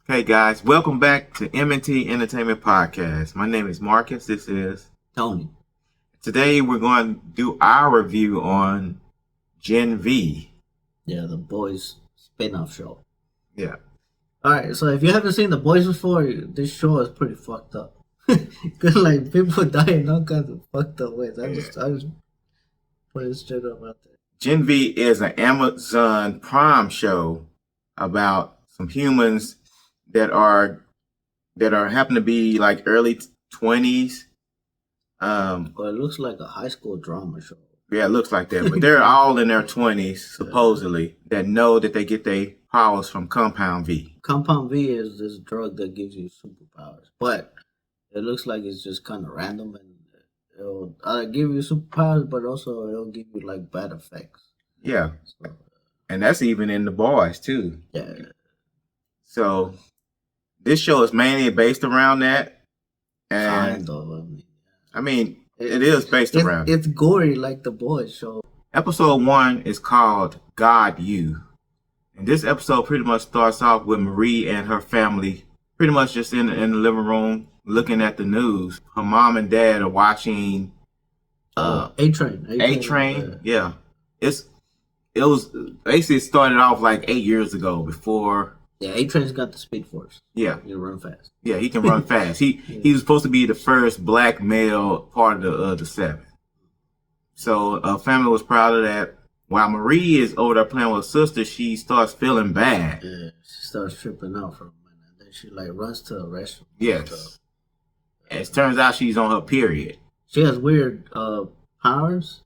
Hey guys, welcome back to M&T Entertainment Podcast. My name is Marcus. This is Tony. Today we're going to do our review on genv. Yeah, the boys spinoff show. Yeah. Alright, so if you haven't seen the boys before, this show is pretty fucked up. Cause like people die in all kinds of fucked up ways. I just put it straight up out there. genv is an Amazon Prime show about some humans that are happen to be like early 20s. Well, it looks like a high school drama show. Yeah, it looks like that. But they're all in their 20s, supposedly, that know that they get their powers from Compound V. Compound V is this drug that gives you superpowers. But it looks like it's just kind of random and it'll either give you superpowers, but also it'll give you like bad effects. Yeah. So, And that's even in The Boys, too. yeah. So this show is mainly based around that. And Kind of, I mean, it is based around it. It's gory like the boys show. Episode 1 is called God You. And this episode pretty much starts off with Marie and her family pretty much just in the living room looking at the news. Her mom and dad are watching A-Train. A-Train. Yeah. It was basically started off like 8 years ago before. Yeah, A-Train's got the speed force. Yeah. He'll run fast. Yeah, he can run fast. He was supposed to be the first black male part of the seven. So family was proud of that. While Marie is over there playing with her sister, she starts feeling bad. Yeah, she starts tripping out for a minute. Then she like runs to a restroom. Yes. And it turns out she's on her period. She has weird powers.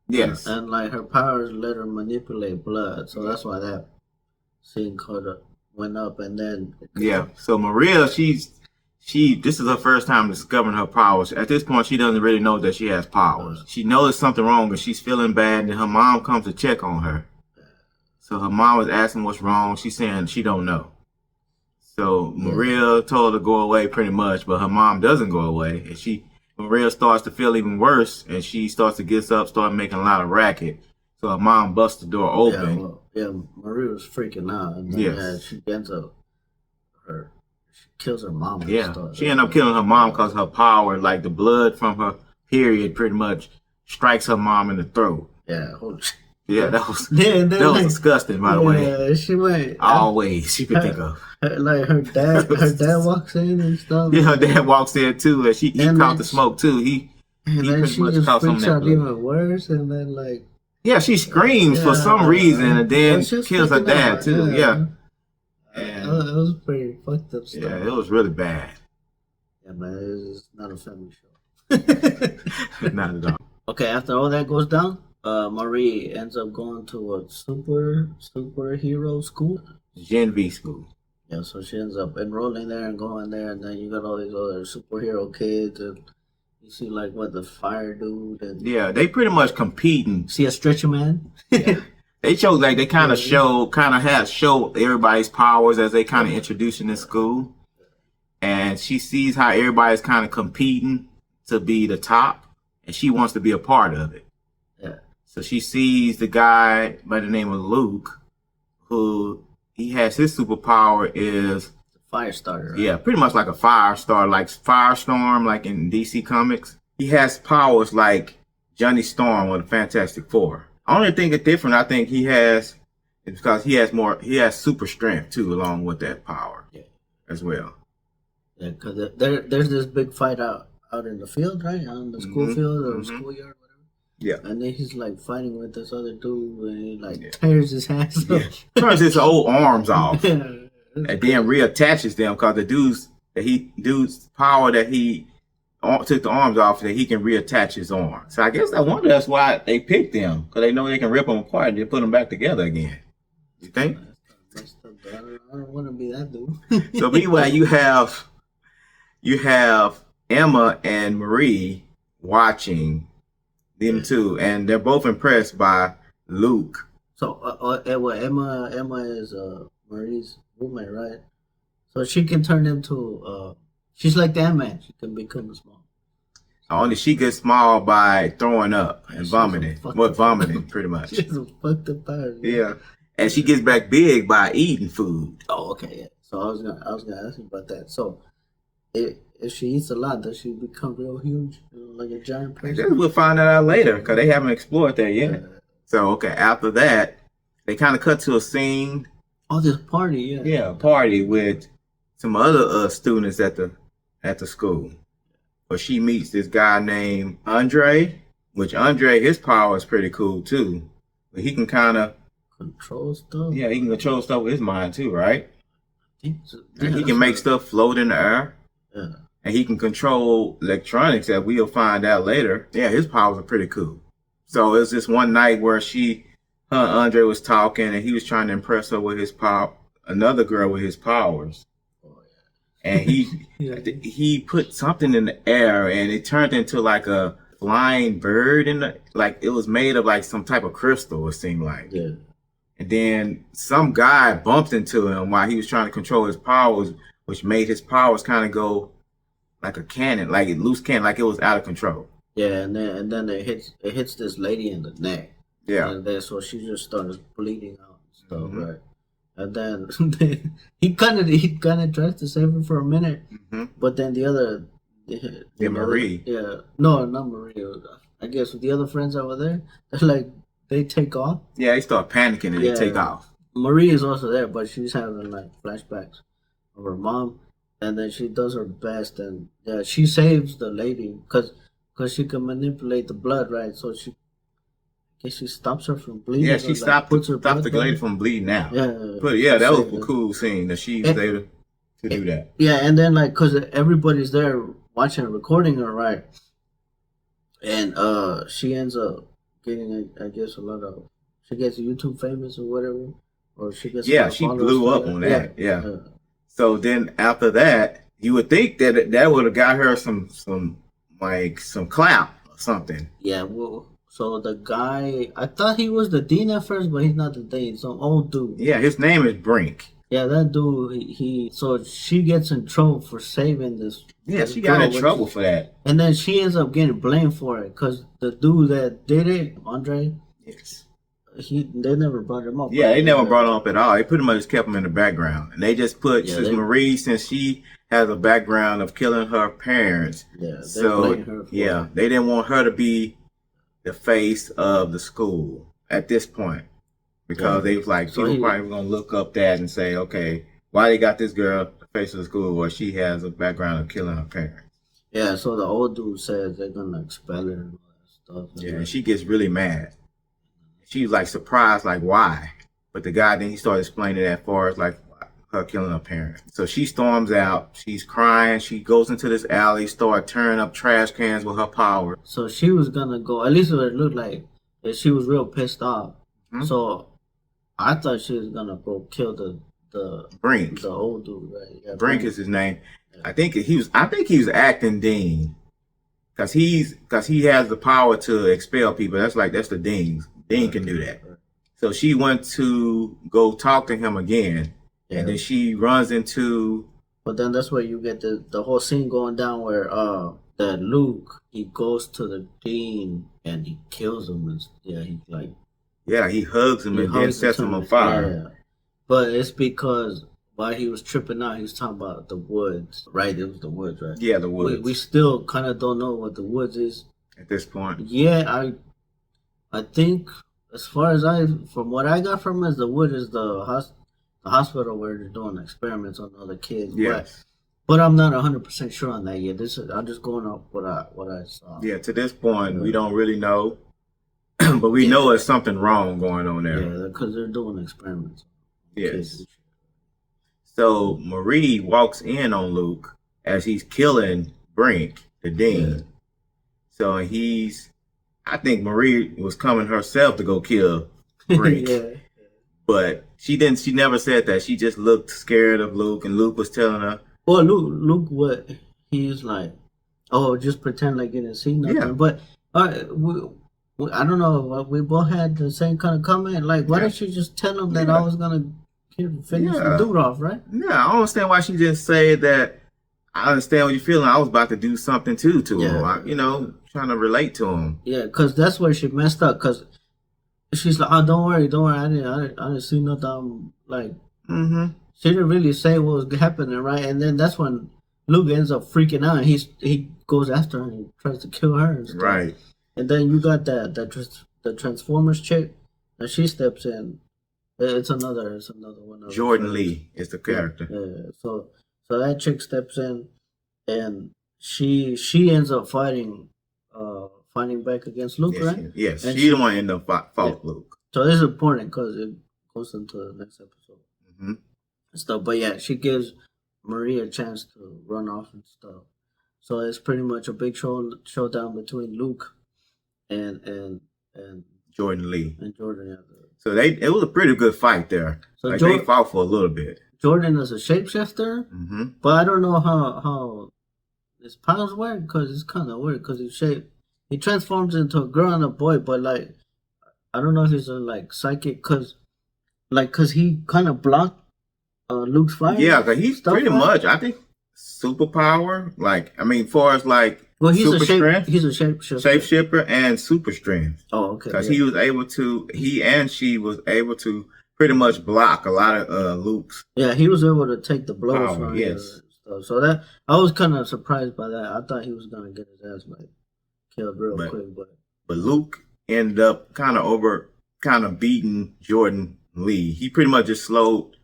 Yes. And like her powers let her manipulate blood. So that's why that scene went up, and then yeah. So Maria, this is her first time discovering her powers. At this point, she doesn't really know that she has powers. She noticed something wrong and she's feeling bad, and her mom comes to check on her. So her mom was asking what's wrong. She's saying she don't know. So Maria told her to go away pretty much, but her mom doesn't go away, and Maria starts to feel even worse, and she starts to get up, start making a lot of racket. So her mom busts the door open. Yeah, Maria was freaking out. And then, she ends up she kills her mom. Yeah, she ended up killing her mom because her power, like the blood from her period, pretty much strikes her mom in the throat. Yeah, yeah, that was was disgusting, by the way. Yeah, she went always. She could think of like her dad. Her dad walks in and stuff. Yeah, her dad walks in too, and he caught the smoke too. He then she just freaks out even worse, and then like. Yeah, she screams for some reason and then kills her dad too. Yeah. And it was pretty fucked up stuff. Yeah, it was really bad. Yeah, man, it's not a family show. Not at all. Okay, after all that goes down, Marie ends up going to a superhero school. genv school. Yeah, so she ends up enrolling there and going there, and then you got all these other superhero kids and. You see, like, what, the fire dude? And yeah, they pretty much competing. See a stretcher man? Yeah. They show, like, they kind of show everybody's powers as they kind of introduce in school. And she sees how everybody's kind of competing to be the top, and she wants to be a part of it. Yeah. So she sees the guy by the name of Luke, who he has his superpower is... fire starter. Right? Yeah, pretty much like a fire starter, like Firestorm, like in DC Comics. He has powers like Johnny Storm or the Fantastic Four. Only thing that's different, I think he has, is because he has super strength too, along with that power as well. Yeah, because there's this big fight out in the field, right? On the school field or schoolyard, whatever. Yeah. And then he's like fighting with this other dude and he like tears his hands off. Yeah. Turns his old arms off. And then reattaches them because the dude's power that he took the arms off, that he can reattach his arm. So I wonder that's why they picked them, because they know they can rip them apart and they put them back together again. You think? I don't want to be that dude. So meanwhile, you have Emma and Marie watching them too, and they're both impressed by Luke. So Emma is Marie's roommate, right? So she can turn into she's like that man. She can become small. Only she gets small by throwing up and vomiting. Vomiting, pretty much. She's a fucked up power. Yeah. And she gets back big by eating food. Oh, okay, yeah. So I was gonna ask you about that. So if she eats a lot, does she become real huge, like a giant I guess person? we'll find that out later because they haven't explored that yet. So okay, after that, they kind of cut to a scene. Oh, this party, yeah. Yeah, a party with some other students at the school. But she meets this guy named Andre, which Andre, his power is pretty cool too. But he can kind of control stuff. Yeah, he can control stuff with his mind too, right? So. And he can make stuff float in the air. Yeah. And he can control electronics that we'll find out later. Yeah, his powers are pretty cool. So it was this one night where Andre was talking and he was trying to impress her with his power, another girl with his powers. Oh, yeah. And he put something in the air and it turned into like a flying bird like it was made of like some type of crystal, it seemed like. Yeah. And then some guy bumped into him while he was trying to control his powers, which made his powers kind of go like a cannon, like a loose cannon, like it was out of control. Yeah, and then it hits this lady in the neck. Yeah. And then so she just started bleeding out and stuff, right? And then he kind of tries to save her for a minute, but then the Marie. No, not Marie. I guess the other friends that were there, they're like they take off. Yeah, they start panicking and they take off. Marie is also there, but she's having like flashbacks of her mom, and then she does her best, and she saves the lady because she can manipulate the blood, right? So she stops her from bleeding. Yeah, she stopped the lady from bleeding out. Yeah, but that was a cool scene that she was able to do that. Yeah, and then like because everybody's there watching and recording her, right? And she ends up getting, I guess, she gets YouTube famous or whatever, or she gets she blew up on that. Yeah. So then after that, you would think that would have got her some clout or something. Yeah, well, so the guy, I thought he was the dean at first, but he's not the dean. Some old dude. Yeah, his name is Brink. Yeah, that dude. So she gets in trouble for saving this. Yeah, she got in trouble for that. And then she ends up getting blamed for it because the dude that did it, Andre. Yes. They never brought him up. Yeah, they never brought him up at all. They pretty much kept him in the background, and they just put Marie, since she has a background of killing her parents. Yeah, they didn't want her to be the face of the school at this point because they was like people probably gonna look up that and say, okay, why they got this girl the face of the school where she has a background of killing her parents? Yeah, so the old dude says they're gonna expel her and all that stuff. Yeah, and she gets really mad. She's like surprised, like why? But the guy then he started explaining that far as like her killing her parents. So she storms out. She's crying. She goes into this alley, start tearing up trash cans with her power. So she was gonna go. At least it looked like that she was real pissed off. Mm-hmm. So I thought she was gonna go kill the Brink, the old dude, right? Yeah, Brink is his name. Yeah. I think he was acting Dean, because he has the power to expel people. That's the Dean. Dean can do that. So she went to go talk to him again, and then she runs into. But then that's where you get the whole scene going down where that Luke, he goes to the Dean and he kills him and he hugs him and then sets him on fire. Yeah. But it's because while he was tripping out, he was talking about the woods, right? It was the woods, right? Yeah, the woods. We still kind of don't know what the woods is at this point. Yeah, I think as far as from what I got from it, the wood is the hospital where they're doing experiments on other kids. Yes. But I'm not 100% sure on that yet. I'm just going off what I saw. Yeah, to this point, we don't really know. But we know there's something wrong going on there. Yeah, because they're doing experiments. Yes. So Marie walks in on Luke as he's killing Brink, the Dean. Yeah. So I think Marie was coming herself to go kill Brink. But she never said that. She just looked scared of Luke, and Luke was telling her. Well, Luke, what he's like, oh, just pretend like you didn't see nothing. Yeah. But I don't know. We both had the same kind of comment. Like, why didn't you just tell him that I was gonna finish the dude off, right? Yeah, I don't understand why she didn't say that. I understand what you're feeling. I was about to do something to him. Trying to relate to him. Yeah, because that's where she messed up. Because she's like, oh, don't worry. I didn't see nothing. I'm like, she didn't really say what was happening, right? And then that's when Luke ends up freaking out. And he goes after her and he tries to kill her and stuff. Right. And then you got the Transformers chick, and she steps in. It's another one. Of Jordan Lee is the character. Yeah. So that chick steps in, and she ends up fighting back against Luke, right? Yes, and she the one end up fought Luke. So this is important because it goes into the next episode and stuff. But yeah, she gives Marie a chance to run off and stuff. So it's pretty much a big showdown between Luke and Jordan Lee. And Jordan. Yeah. So it was a pretty good fight there. So like they fought for a little bit. Jordan is a shapeshifter, but I don't know how his powers work because it's kind of weird because he transforms into a girl and a boy, but like I don't know if he's a like psychic because he kind of blocked Luke's fire. Yeah, because he's pretty much I think superpower. Like I mean, far as like. Well, he's super strength. He's a shapeshifter. Shapeshifter and super strength. Oh, okay. Because he was able to, she was able to pretty much block a lot of Luke's. Yeah, he was able to take the blows from yes. So that I was kind of surprised by that. I thought he was gonna get his ass like killed real quick, but Luke ended up kind of beating Jordan Lee. He pretty much just slowed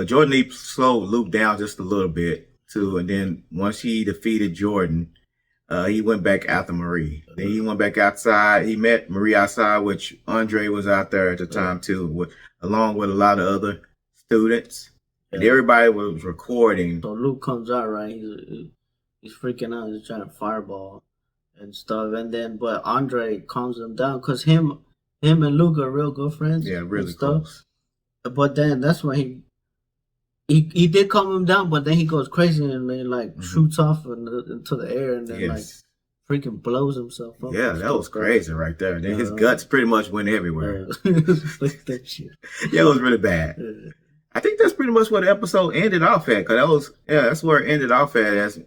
Jordan Lee slowed Luke down just a little bit too, and then once he defeated Jordan. He went back after Marie. Then he went back outside. He met Marie outside, which Andre was out there at the time too, along with a lot of other students. And everybody was recording. So Luke comes out, right? He's freaking out. He's trying to fireball and stuff. And then, but Andre calms him down because him and Luke are real good friends. Yeah, really close. But then that's when he did calm him down, but then he goes crazy and then like shoots off into the air and then like freaking blows himself up. Yeah, that was crazy right there. Then his guts pretty much went everywhere. That shit. Yeah, it was really bad. I think that's pretty much where the episode ended off at. Cause that's where it ended off at as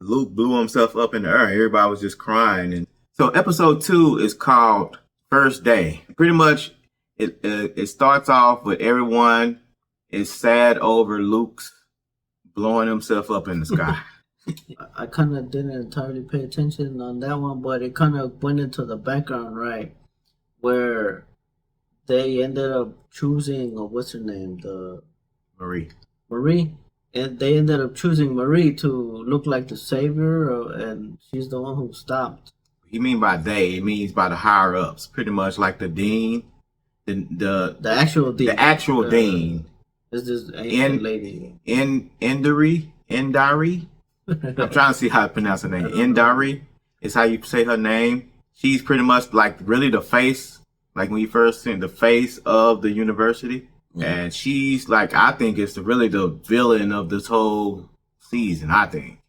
Luke blew himself up in the air. Everybody was just crying. And so episode 2 is called First Day. Pretty much it starts off with everyone is sad over Luke's blowing himself up in the sky. I kind of didn't entirely pay attention on that one, but it kind of went into the background, right? Where they ended up choosing, what's her name? Marie. And they ended up choosing Marie to look like the savior, and she's the one who stopped. You mean by they? It means by the higher ups, pretty much like the dean, the actual dean. The actual dean. It's this Asian lady. Indari. I'm trying to see how to pronounce her name. Indari is how you say her name. She's pretty much like really the face, like when you first seen the face of the university. And she's like, I think it's really the villain of this whole season, I think.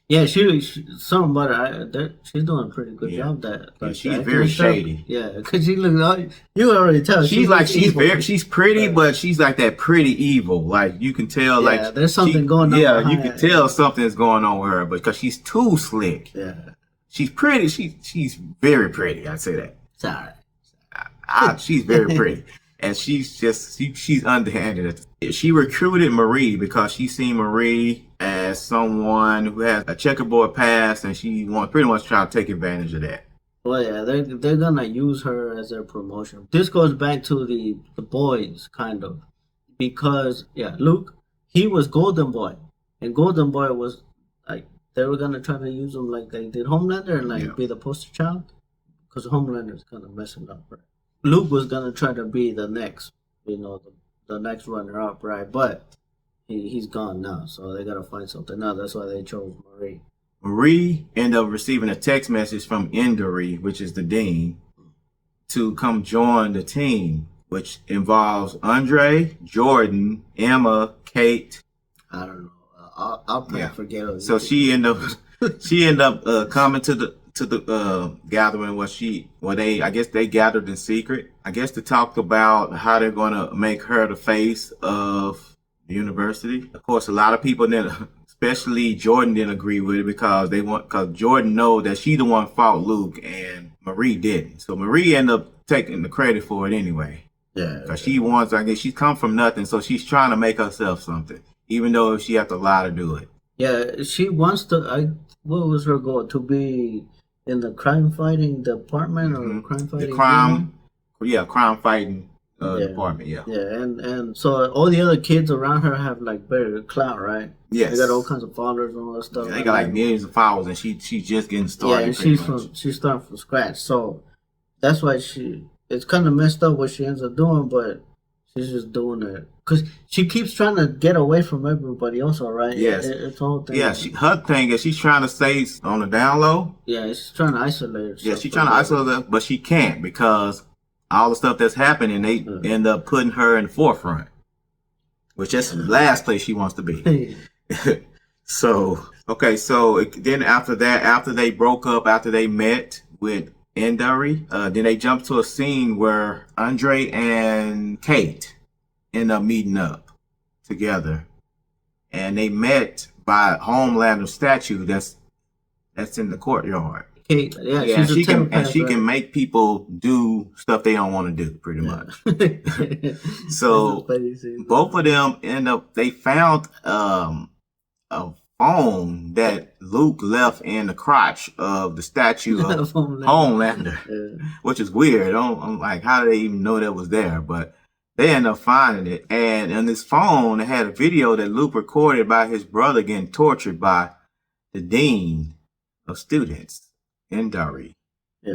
Yeah, she something about her. She's doing a pretty good job. She's very shady. Yeah, because she looks. You already tell. She's pretty, but she's like that pretty evil. Like you can tell, like there's something going on. Yeah, you can tell something's going on with her, because she's too slick. Yeah, she's pretty. She's very pretty. I'd say that. Sorry, she's very pretty. And she's underhanded. She recruited Marie because she seen Marie as someone who has a checkerboard past, and she pretty much try to take advantage of that. Well, yeah, they're gonna use her as their promotion. This goes back to the boys, kind of, because Luke, he was Golden Boy, and Golden Boy was like they were gonna try to use him like they did Homelander and be the poster child, because Homelander's kind of messing up, right? Luke was gonna try to be the next, the next runner-up, right? But he's gone now, so they gotta find something now. That's why they chose Marie. Marie ended up receiving a text message from Indari, which is the dean, to come join the team, which involves Andre, Jordan, Emma, Kate. I don't know. I'll probably forget it. So she ended up coming to the gathering I guess they gathered in secret. I guess to talk about how they're gonna make her the face of the university. Of course, a lot of people didn't, especially Jordan, didn't agree with it because Jordan know that she the one fought Luke and Marie didn't. So Marie ended up taking the credit for it anyway. Yeah. Because she wants, I guess she's come from nothing, so she's trying to make herself something, even though she has to lie to do it. Yeah, she wants to. What was her goal? To be in the crime fighting department or crime fighting crime fighting yeah. department. Yeah. Yeah, and so all the other kids around her have like better clout, right? Yes. They got all kinds of followers and all that stuff. Yeah, they got like millions of followers, and she's just getting started. Yeah, and she's starting from scratch. So that's why it's kind of messed up what she ends up doing, but she's just doing it because she keeps trying to get away from everybody else. All right. Yes. It's the whole thing. Yeah. Her thing is she's trying to stay on the down low. Yeah, she's trying to isolate herself. Yeah, she's trying to isolate her, but she can't because all the stuff that's happening, they end up putting her in the forefront, which that's the last place she wants to be. So then after that, after they broke up, after they met with Endari, then they jumped to a scene where Andre and Kate end up meeting up together, and they met by Homelander's statue that's in the courtyard. Kate, yeah, she can make people do stuff they don't want to do, pretty much. So both of them they found a phone that Luke left in the crotch of the statue of Homelander, which is weird. I'm like, how did they even know that was there? But they end up finding it, and on this phone, it had a video that Luke recorded by his brother getting tortured by the dean of students, Endari. Yeah.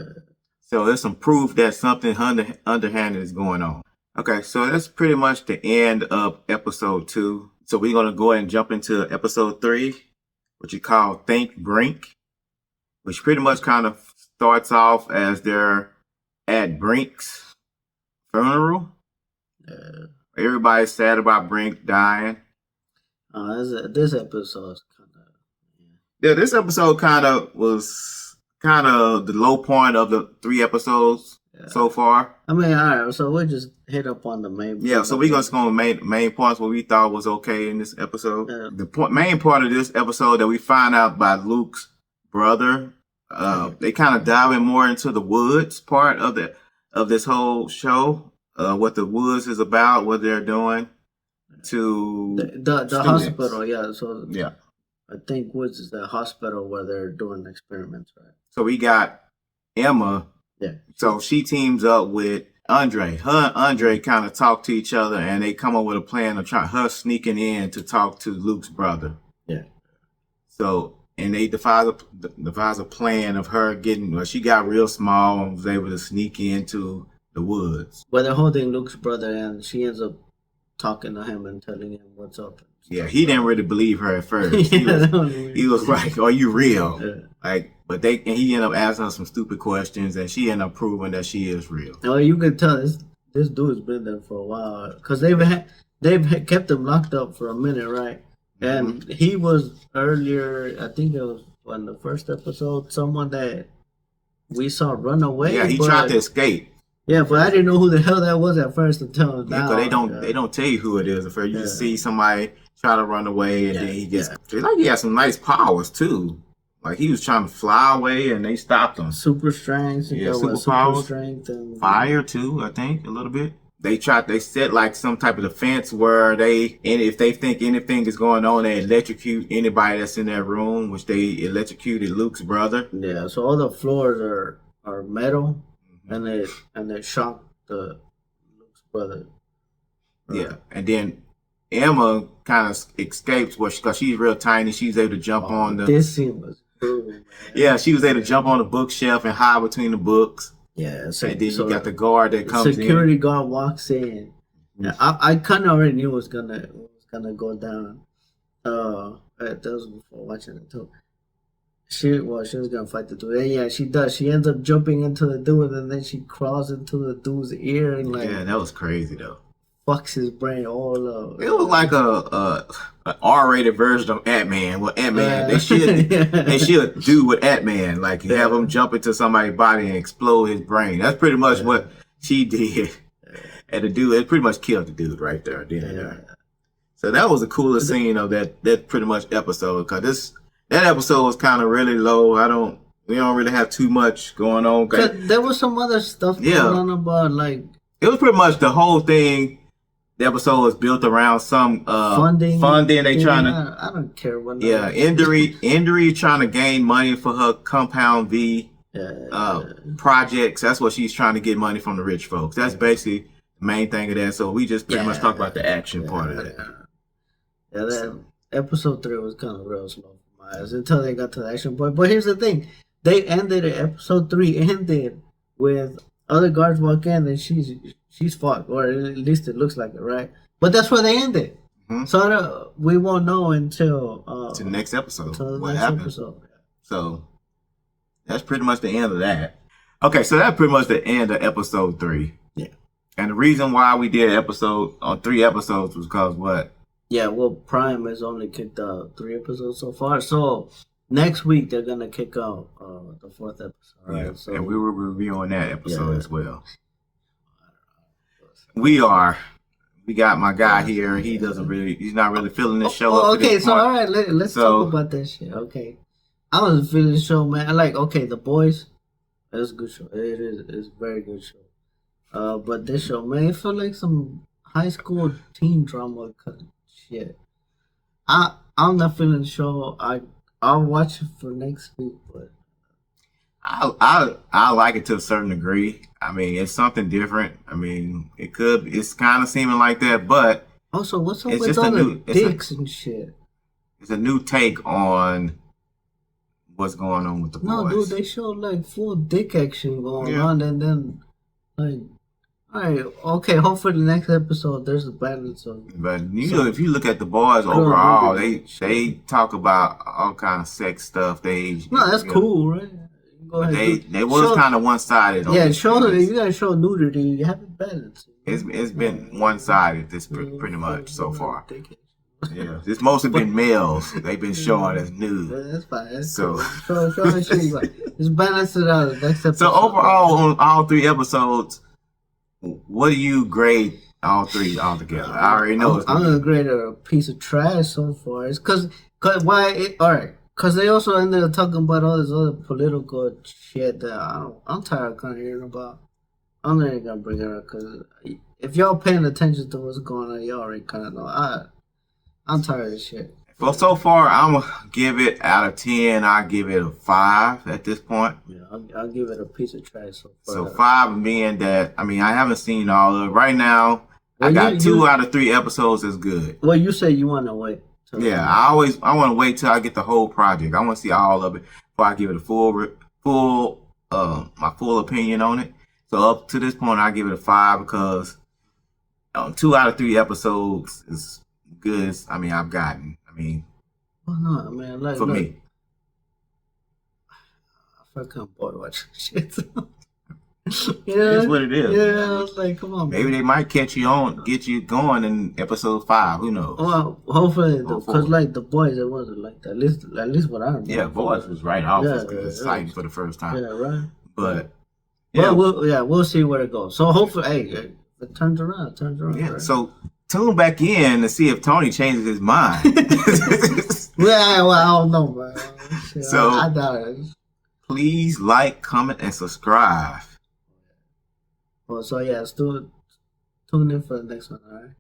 So there's some proof that something underhanded is going on. Okay, so that's pretty much the end of episode 2. So we're gonna go ahead and jump into episode 3, which you call Think Brink, which pretty much kind of starts off as they're at Brink's funeral. Everybody's sad about Brink dying. This episode's kind of... Yeah, this episode was kind of the low point of the 3 episodes so far. I mean, all right, so we'll just hit up on the main... Yeah, so we're going to go main points what we thought was okay in this episode. Yeah. The main part of this episode that we find out by Luke's brother, they kind of dive in more into the woods part of this whole show. What the woods is about, what they're doing to the hospital, yeah. So yeah, I think woods is the hospital where they're doing experiments, right? So we got Emma. Yeah. So she teams up with Andre. Her and Andre kind of talk to each other, and they come up with a plan of her sneaking in to talk to Luke's brother. Yeah. So and they devise a plan of her getting. Well, she got real small and was able to sneak into the woods. Well, they're holding Luke's brother, and she ends up talking to him and telling him what's up. Yeah, he didn't really believe her at first. He was like, "Are you real?" Yeah. Like, but he ended up asking her some stupid questions, and she ended up proving that she is real. Well, you can tell this dude's been there for a while because they've kept him locked up for a minute, right? And he was earlier, I think it was on the first episode, someone that we saw run away. Yeah, he tried to escape. Yeah, but I didn't know who the hell that was at first until now. But they don't tell you who it is at first. You just see somebody try to run away, and then he gets. Like he has some nice powers too. Like he was trying to fly away, and they stopped him. Super strength. Yeah, super powers. Strength and fire too. I think a little bit. They set like some type of defense where if they think anything is going on, they electrocute anybody that's in that room, which they electrocuted Luke's brother. Yeah, so all the floors are metal. And they shocked Luke's brother. Yeah, and then Emma kind of escapes because she's real tiny. She's able to jump on the. This scene was brutal, man. Yeah, she was able to jump on the bookshelf and hide between the books. Yeah, so, and then you got the guard that comes in. Security guard walks in. Yeah, I kind of already knew it was gonna go down. That was before watching it too. She was gonna fight the dude. And yeah, she does. She ends up jumping into the dude, and then she crawls into the dude's ear and yeah, that was crazy though. Fucks his brain all up. It was like a R-rated version of Ant-Man. Well, Ant-Man, they should do with Ant-Man, like have him jump into somebody's body and explode his brain. That's pretty much what she did. And the dude, it pretty much killed the dude right there. So that was the coolest scene of that pretty much episode, because that episode was kind of really low. We don't really have too much going on. There was some other stuff going on about like it was pretty much the whole thing. The episode was built around some funding. They trying to. I don't care what. Yeah, Indri trying to gain money for her Compound V projects. That's what she's trying to get money from the rich folks. That's basically the main thing of that. So we just pretty much talk about the action part of that. Yeah, that episode 3 was kind of real slow for my eyes until they got to the action point. But here's the thing: they ended it. Episode 3 ended with other guards walk in and she's fucked, or at least it looks like it, right? But that's where they ended. Mm-hmm. So we won't know until to the next episode. What happened? So that's pretty much the end of that. Okay, so that's pretty much the end of episode 3. Yeah. And the reason why we did episode on 3 episodes was because what? Yeah, well, Prime has only kicked out 3 episodes so far. So next week they're gonna kick out the 4th episode. Right? Yeah, so, and we were reviewing that episode as well. We got my guy here. He's not really feeling this show. Okay, so all right, let's talk about that shit. Okay, I was feeling the show, man. The boys. It's a good show. It's a very good show. But this show, man, it felt like some high school teen drama shit. I'm not feeling the show. I'll watch it for next week, but I like it to a certain degree. I mean, it's something different. I mean, it's kind of seeming like that, but also, what's up with all the dicks and shit? It's a new take on what's going on with the boys. No, dude, they show like full dick action going on, and then like, all right, okay. Hopefully, the next episode there's a balance of. But if you look at the boys overall, they talk about all kind of sex stuff. That's cool, right? Go ahead, they was kind of one sided. Yeah, you gotta show nudity. You have it balanced. It's been one sided. This pretty much so far. Yeah, it's mostly been males. They've been showing as nude. That's fine. That's so cool. show it's balanced it out. So overall, on all 3 episodes, what do you grade all 3 altogether? I already know. I'm gonna grade it a piece of trash so far. It's cause why? All right. Because they also ended up talking about all this other political shit that I'm tired of kind of hearing about. I'm not even going to bring it up because if y'all paying attention to what's going on, y'all already kind of know. I'm tired of this shit. Well, so far, I'm going to give it out of 10. I'll give it a 5 at this point. Yeah, I'll give it a piece of trash so far. So 5 being that, I mean, I haven't seen all of it. Right now, I got 2 out of 3 episodes that's good. Well, you say you want to wait. Yeah, I want to wait till I get the whole project. I want to see all of it before I give it my full opinion on it. So up to this point, I give it a 5 because 2 out of 3 episodes is good. I've gotten. Well, no, man, for me, I fucking bored watching shit. That's what it is. Yeah, I was like, come on. Maybe they might get you going in episode 5. Who knows? Well, hopefully, because like the boys, it wasn't like that. At least what I remember. Yeah, boys was right off. Exciting for the first time. Yeah, right. But we'll see where it goes. So hopefully, hey, it turns around. Yeah. Right? So tune back in to see if Tony changes his mind. Well, I don't know, man. So I doubt it. Please like, comment, and subscribe. Well, so yeah, tune in for the next one, all right?